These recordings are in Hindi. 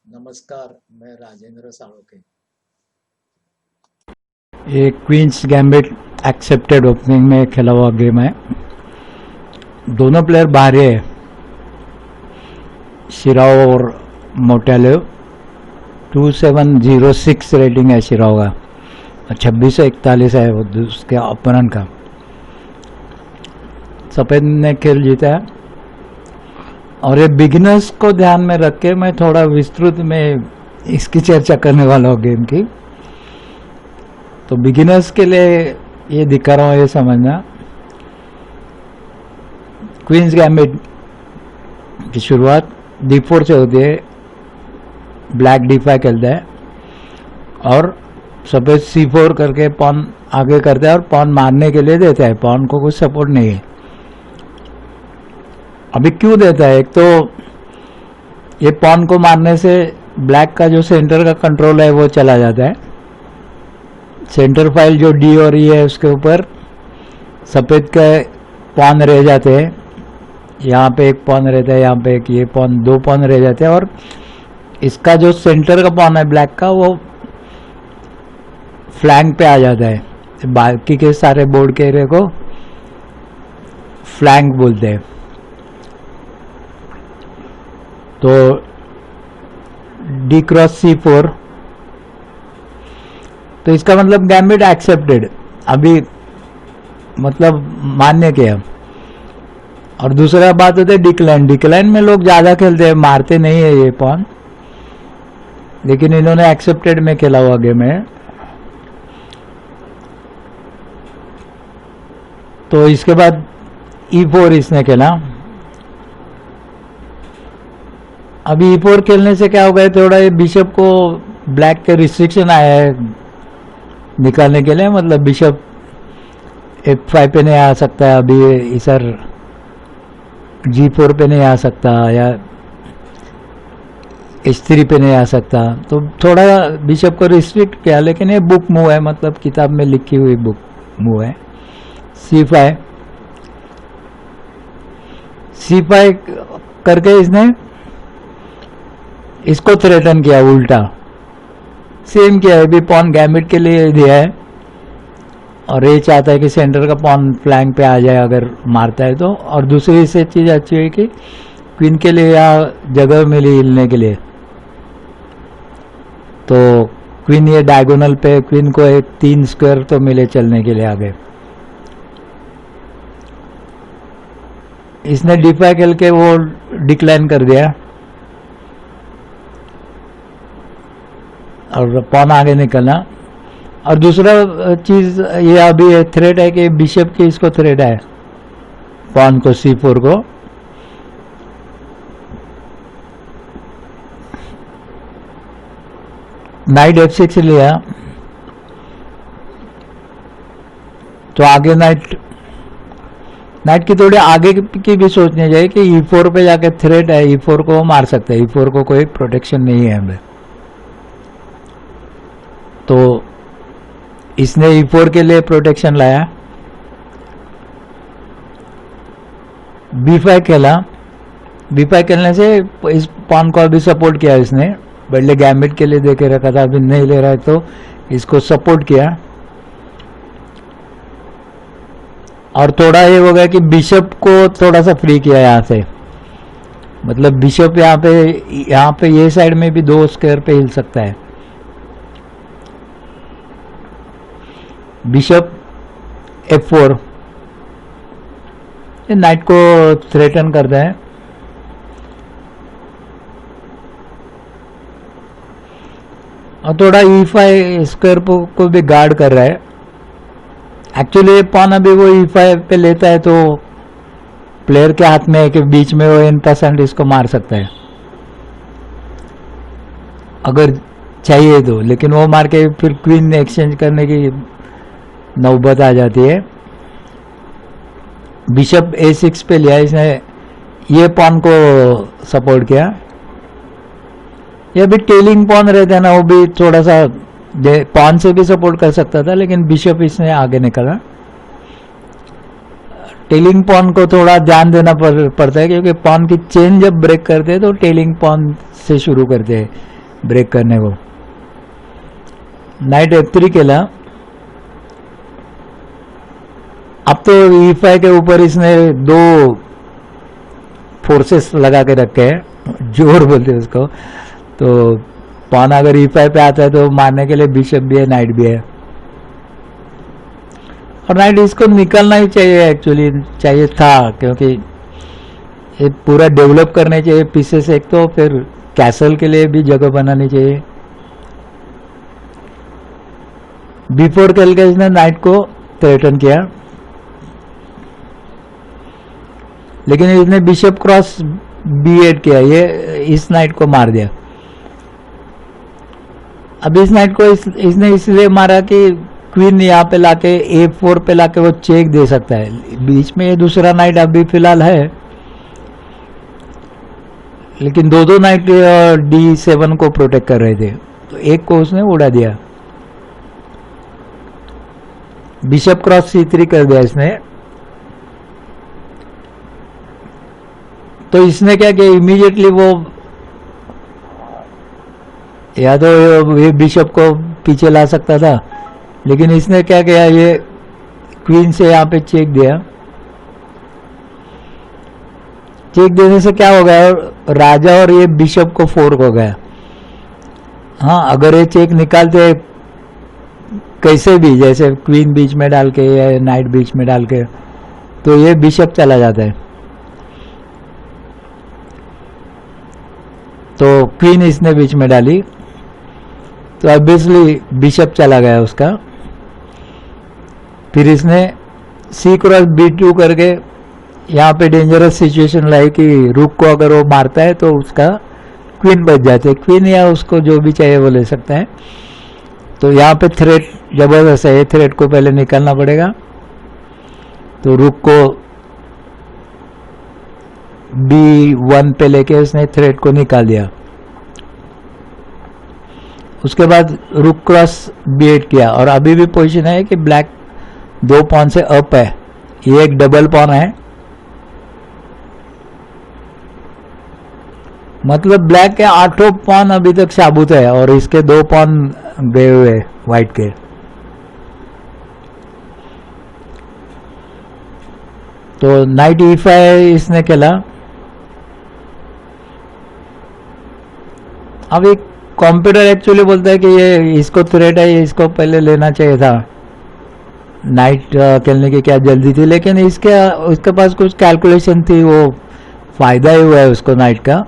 नमस्कार, मैं राजेंद्र साळोखे। ये क्वींस गैम्बिट एक्सेप्टेड ओपनिंग में खेला हुआ गेम है। दोनों प्लेयर बाहरी है, शिराव और मोटेलेव। 2706 रेटिंग है शिराव का, 2641 है वो उसके ओपोनेंट का। सफेद ने खेल जीता है और ये बिगिनर्स को ध्यान में रख के मैं थोड़ा विस्तृत में इसकी चर्चा करने वाला हूँ गेम की। तो बिगिनर्स के लिए ये दिखा रहा हूँ, ये समझना। क्वींस गैम्बिट की शुरुआत D4 से होती है, ब्लैक D5 खेलता है और सफेद C4 करके पॉन आगे करता है और पॉन मारने के लिए देता है। पॉन को कुछ सपोर्ट नहीं है। अभी क्यों देता है? एक तो ये पॉन को मारने से ब्लैक का जो सेंटर का कंट्रोल है वो चला जाता है। सेंटर फाइल जो D और E है उसके ऊपर सफ़ेद के पॉन रह जाते हैं। यहाँ पे एक पॉन रहता है, यहाँ पे एक, ये पॉन, दो पॉन रह जाते हैं और इसका जो सेंटर का पॉन है ब्लैक का वो फ्लैंक पे आ जाता है। बाकी के सारे बोर्ड के एरिया को फ्लैंक बोलते हैं। तो D क्रॉस C4, तो इसका मतलब गैम्बिट एक्सेप्टेड, अभी मतलब मान्य किया। और दूसरा बात होता है डिक्लाइन। डिक्लाइन में लोग ज़्यादा खेलते हैं, मारते नहीं है ये पॉन, लेकिन इन्होंने एक्सेप्टेड में खेला हुआ गेम है। तो इसके बाद E4 इसने खेला। अभी E4 खेलने से क्या होगा, थोड़ा ये बिशप को ब्लैक के रिस्ट्रिक्शन आया है निकालने के लिए। मतलब बिशप F5 पे नहीं आ सकता है, अभी इधर G4 पे नहीं आ सकता या H3 पे नहीं आ सकता। तो थोड़ा बिशप को रिस्ट्रिक्ट किया, लेकिन ये बुक मूव है, मतलब किताब में लिखी हुई बुक मूव है। C5 करके इसने इसको थ्रेटन किया, उल्टा सेम किया है। भी पॉन गैम्बिट के लिए दिया है और ये चाहता है कि सेंटर का पॉन फ्लैंक पे आ जाए अगर मारता है तो। और दूसरी से चीज़ अच्छी है कि क्वीन के लिए यहाँ जगह मिली हिलने के लिए। तो क्वीन ये डायगोनल पे, क्वीन को एक 3 स्क्वायर तो मिले चलने के लिए आगे। इसने D5 खेल के वो डिक्लाइन कर दिया और पॉन आगे निकलना। और दूसरा चीज ये अभी थ्रेट है कि बिशप की इसको थ्रेट है, पॉन को C4 को। नाइट F6 लिया तो आगे नाइट की थोड़ी आगे की भी सोचनी चाहिए कि E4 पे जाके थ्रेट है, E4 को मार सकते हैं। E4 को कोई प्रोटेक्शन नहीं है हमें। तो इसने E4 के लिए प्रोटेक्शन लाया। B5 खेला। B5 खेलने से इस पॉन को अभी सपोर्ट किया इसने। पहले गैम्बिट के लिए देके रखा था, अभी नहीं ले रहा है तो इसको सपोर्ट किया। और थोड़ा ये हो गया कि बिशप को थोड़ा सा फ्री किया यहाँ से। मतलब बिशप यहाँ पे ये साइड में भी 2 स्क्वायर पे हिल सकता है। बिशप F4 ये नाइट को थ्रेटन करता है। और थोड़ा E5 स्क्वायर को भी गार्ड कर रहा है। एक्चुअली ये पॉन अभी वो E5 पे लेता है तो प्लेयर के हाथ में है कि बीच में वो इन% इसको मार सकता है अगर चाहिए तो। लेकिन वो मार के फिर क्वीन एक्सचेंज करने की नौबत आ जाती है। बिशप A6 पे लिया इसने, ये पॉन को सपोर्ट किया। ये भी टेलिंग पॉन रहता है ना, वो भी थोड़ा सा पॉन से भी सपोर्ट कर सकता था, लेकिन बिशप इसने आगे निकला। टेलिंग पॉन को थोड़ा ध्यान देना पड़ता है, क्योंकि पॉन की चेन जब ब्रेक करते हैं तो टेलिंग पॉन से शुरू करते हैं ब्रेक करने को. नाइट F3 केला. अब तो E5 के ऊपर इसने 2 फोर्सेस लगा के रखे हैं, जोर बोलते हैं उसको. तो पॉन अगर E5 पे आता है तो मारने के लिए बिशप भी है, नाइट भी है. और नाइट इसको निकलना ही चाहिए, एक्चुअली चाहिए था, क्योंकि ये पूरा डेवलप करने चाहिए पीसेस. एक तो फिर कैसल के लिए भी जगह बनानी चाहिए. B4 खेल के इसने नाइट को थ्रेटन किया, लेकिन इसने बिशप क्रॉस B8 किया, ये इस नाइट को मार दिया. अब इस नाइट को इसने इसलिए मारा कि क्वीन यहाँ पे लाके A4 पे लाके वो चेक दे सकता है. बीच में ये दूसरा नाइट अभी फिलहाल है, लेकिन दो नाइट D7 को प्रोटेक्ट कर रहे थे, तो एक को उसने उड़ा दिया. बिशप क्रॉस C3 कर दिया इसने. तो इसने क्या किया, इमीडिएटली वो या तो ये बिशप को पीछे ला सकता था, लेकिन इसने क्या किया, ये क्वीन से यहाँ पे चेक दिया. चेक देने से क्या हो गया, राजा और ये बिशप को फोर्क हो गया. हाँ, अगर ये चेक निकालते कैसे भी, जैसे क्वीन बीच में डाल के या नाइट बीच में डाल के, तो ये बिशप चला जाता है. तो क्वीन इसने बीच में डाली, तो ऑब्वियसली बिशप चला गया उसका. फिर इसने C क्रॉस B2 करके यहाँ पे डेंजरस सिचुएशन लाई कि रुक को अगर वो मारता है तो उसका क्वीन बच जाते है. क्वीन या उसको जो भी चाहिए वो ले सकता है. तो यहाँ पे थ्रेट जबरदस्त है, थ्रेट को पहले निकालना पड़ेगा. तो रुक को B1 पे लेके उसने थ्रेट को निकाल दिया. उसके बाद रुक क्रॉस B8 किया, और अभी भी पोजीशन है कि ब्लैक 2 पॉन से अप है. ये एक डबल पॉन है, मतलब ब्लैक के 8 पॉन अभी तक साबुत है और इसके 2 पॉन गए हुए व्हाइट के. तो नाइट E5 इसने खेला. अब एक कंप्यूटर एक्चुअली बोलता है कि ये इसको थ्रेट है, इसको पहले लेना चाहिए था. नाइट खेलने की क्या जल्दी थी, लेकिन उसके पास कुछ कैलकुलेशन थी, वो फायदा ही हुआ है उसको नाइट का.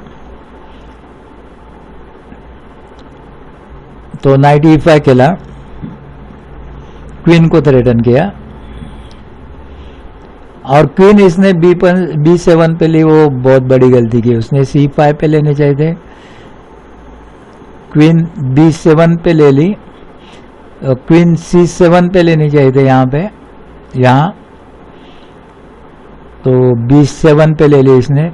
तो नाइट E5 खेला, क्वीन को थ्रेटन किया, और क्वीन इसने B7 पे ली. वो बहुत बड़ी गलती की, उसने C5 पे लेने चाहिए थे. क्वीन B7 पे ले ली, क्वीन C7 पे लेनी चाहिए थे यहाँ पे, यहाँ. तो B7 पे ले ली इसने,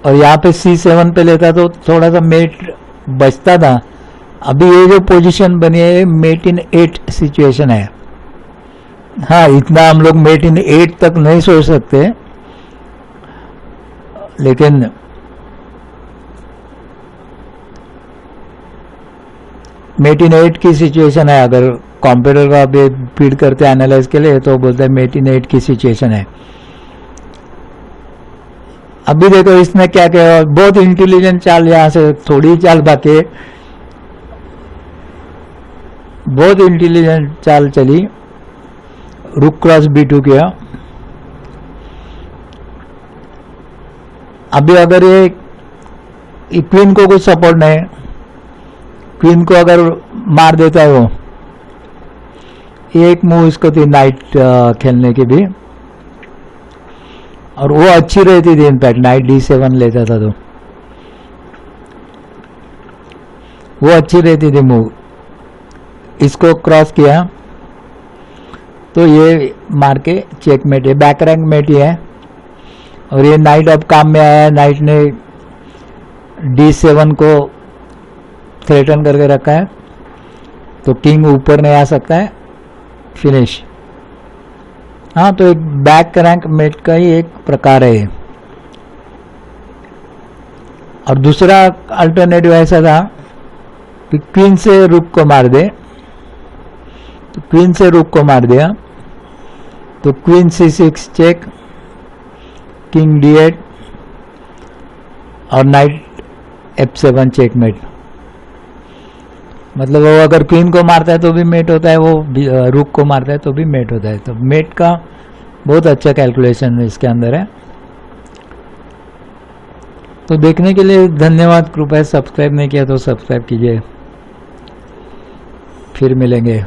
और यहाँ पे C7 पे लेता तो थोड़ा सा मेट बचता था. अभी ये जो पोजीशन बनी है मेट इन 8 सिचुएशन है. हाँ, इतना हम लोग मेट इन 8 तक नहीं सोच सकते, लेकिन मेट इन 8 की सिचुएशन है. अगर कंप्यूटर का अभी फीड करते हैं एनालाइज के लिए तो बोलते हैं मेट इन 8 की सिचुएशन है. अभी देखो इसने क्या किया, बहुत इंटेलिजेंट चाल, यहां से थोड़ी चाल बाकी, बहुत इंटेलिजेंट चाल चली. रुक क्रॉस B2 किया. अभी अगर ये क्वीन को कुछ सपोर्ट नहीं, क्वीन को अगर मार देता है वो, एक मूव इसको थी नाइट खेलने की भी, और वो अच्छी रहती थी. इनफैक्ट नाइट D7 लेता था तो वो अच्छी रहती थी मूव. इसको क्रॉस किया तो ये मार के चेकमेट है, बैक रैंक मेट ही है. और ये नाइट अब काम में आया है. नाइट ने D7 को थ्रेटन करके रखा है, तो किंग ऊपर नहीं आ सकता है. फिनिश. हाँ, तो एक बैक रैंक मेट का ही एक प्रकार है ये। और दूसरा अल्टरनेटिव ऐसा था कि क्वीन से रुक को मार दे, तो क्वीन से रुक को मार दिया तो queen C6 check, king D8 और नाइट F7 चेकमेट। मतलब वो अगर क्वीन को मारता है तो भी मेट होता है, वो रुक को मारता है तो भी मेट होता है। तो मेट का बहुत अच्छा कैलकुलेशन इसके अंदर है। तो देखने के लिए धन्यवाद। कृपया सब्सक्राइब नहीं किया तो सब्सक्राइब कीजिए। फिर मिलेंगे।